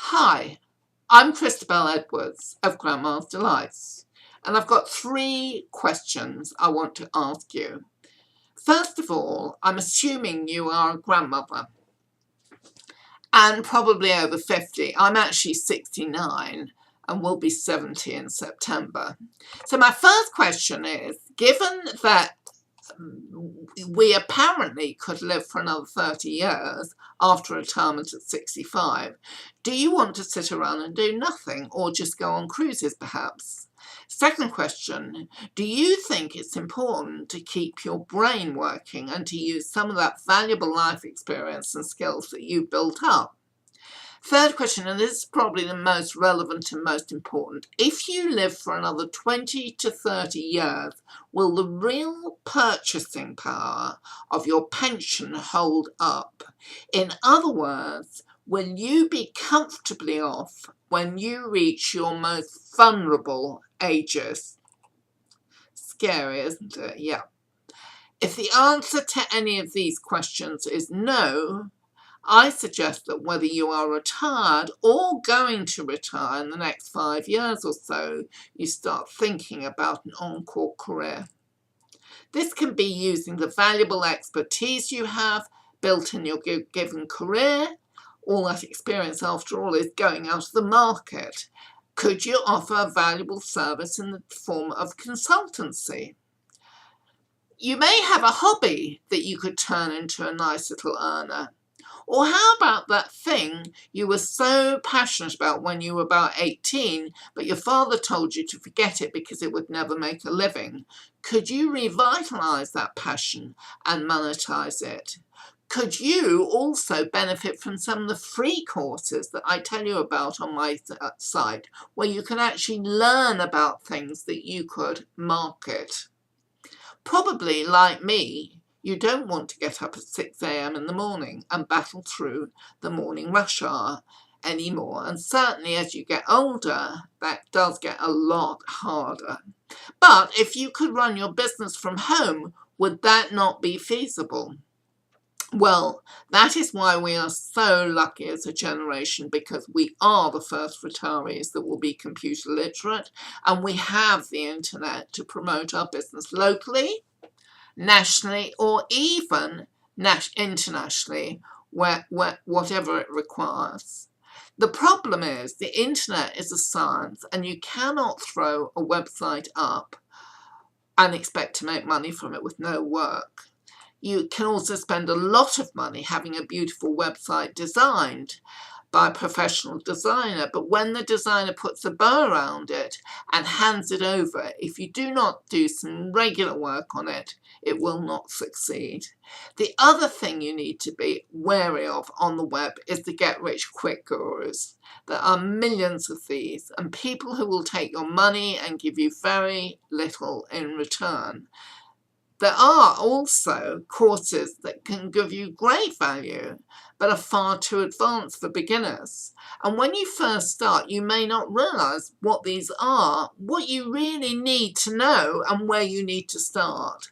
Hi, I'm Christabel Edwards of Grandma's Delights, and I've got 3 questions I want to ask you. First of all, I'm assuming you are a grandmother and probably over 50. I'm actually 69 and will be 70 in September. So my first question is, given that we apparently could live for another 30 years after retirement at 65. Do you want to sit around and do nothing, or just go on cruises perhaps? Second question, do you think it's important to keep your brain working and to use some of that valuable life experience and skills that you've built up? Third question, and this is probably the most relevant and most important. If you live for another 20 to 30 years, will the real purchasing power of your pension hold up? In other words, will you be comfortably off when you reach your most vulnerable ages? Scary, isn't it? Yeah. If the answer to any of these questions is no, I suggest that whether you are retired or going to retire in the next 5 years or so, you start thinking about an encore career. This can be using the valuable expertise you have built in your given career. All that experience, after all, is going out of the market. Could you offer a valuable service in the form of consultancy? You may have a hobby that you could turn into a nice little earner. Or how about that thing you were so passionate about when you were about 18, but your father told you to forget it because it would never make a living? Could you revitalise that passion and monetize it? Could you also benefit from some of the free courses that I tell you about on my site, where you can actually learn about things that you could market? Probably, like me, you don't want to get up at 6 a.m. in the morning and battle through the morning rush hour anymore. And certainly as you get older, that does get a lot harder. But if you could run your business from home, would that not be feasible? Well, that is why we are so lucky as a generation, because we are the first retirees that will be computer literate, and we have the internet to promote our business locally, nationally, or even internationally, whatever it requires. The problem is the internet is a science, and you cannot throw a website up and expect to make money from it with no work. You can also spend a lot of money having a beautiful website designed by a professional designer, but when the designer puts a bow around it and hands it over, if you do not do some regular work on it, it will not succeed. The other thing you need to be wary of on the web is the get-rich-quick gurus. There are millions of these, and people who will take your money and give you very little in return. There are also courses that can give you great value, but are far too advanced for beginners. And when you first start, you may not realize what these are, what you really need to know, and where you need to start.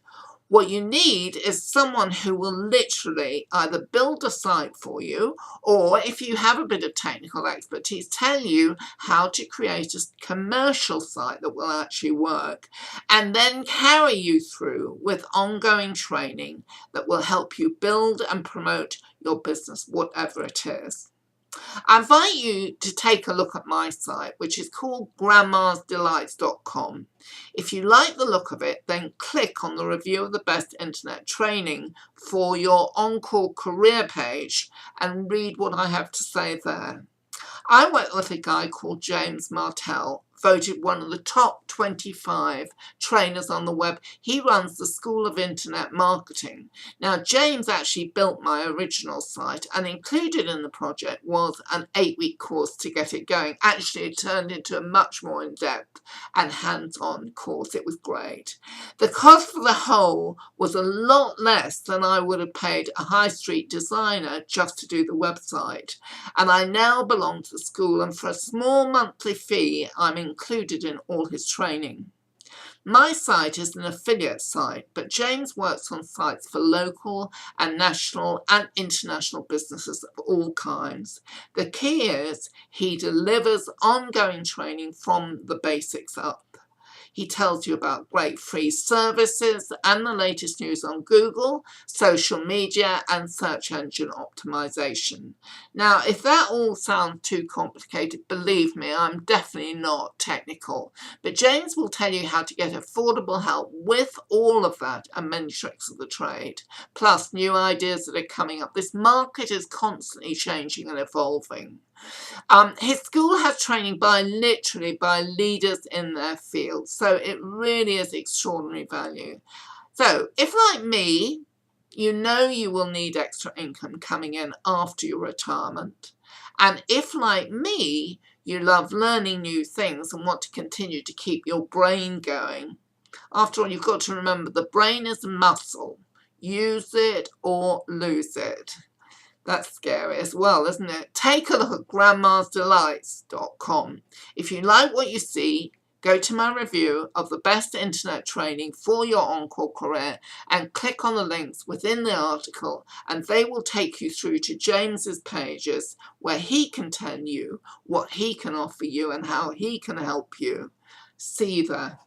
What you need is someone who will literally either build a site for you, or if you have a bit of technical expertise, tell you how to create a commercial site that will actually work, and then carry you through with ongoing training that will help you build and promote your business, whatever it is. I invite you to take a look at my site, which is called grandmasdelights.com. If you like the look of it, then click on the review of the best internet training for your Encore career page and read what I have to say there. I work with a guy called James Martell, voted one of the top 25 trainers on the web. He runs the School of Internet Marketing. Now, James actually built my original site, and included in the project was an 8-week course to get it going. Actually, it turned into a much more in-depth and hands-on course. It was great. The cost for the whole was a lot less than I would have paid a high street designer just to do the website. And I now belong to the school, and for a small monthly fee, I'm included in all his training. My site is an affiliate site, but James works on sites for local and national and international businesses of all kinds. The key is he delivers ongoing training from the basics up. He tells you about great free services and the latest news on Google, social media, and search engine optimization. Now, if that all sounds too complicated, believe me, I'm definitely not technical. But James will tell you how to get affordable help with all of that and many tricks of the trade, plus new ideas that are coming up. This market is constantly changing and evolving. His school has training literally by leaders in their field, so it really is extraordinary value. So if, like me, you know you will need extra income coming in after your retirement, and if, like me, you love learning new things and want to continue to keep your brain going, after all, you've got to remember the brain is a muscle. Use it or lose it. That's scary as well, isn't it? Take a look at grandmasdelights.com. If you like what you see, go to my review of the best internet training for your on-call career and click on the links within the article, and they will take you through to James's pages where he can tell you what he can offer you and how he can help you. See you there.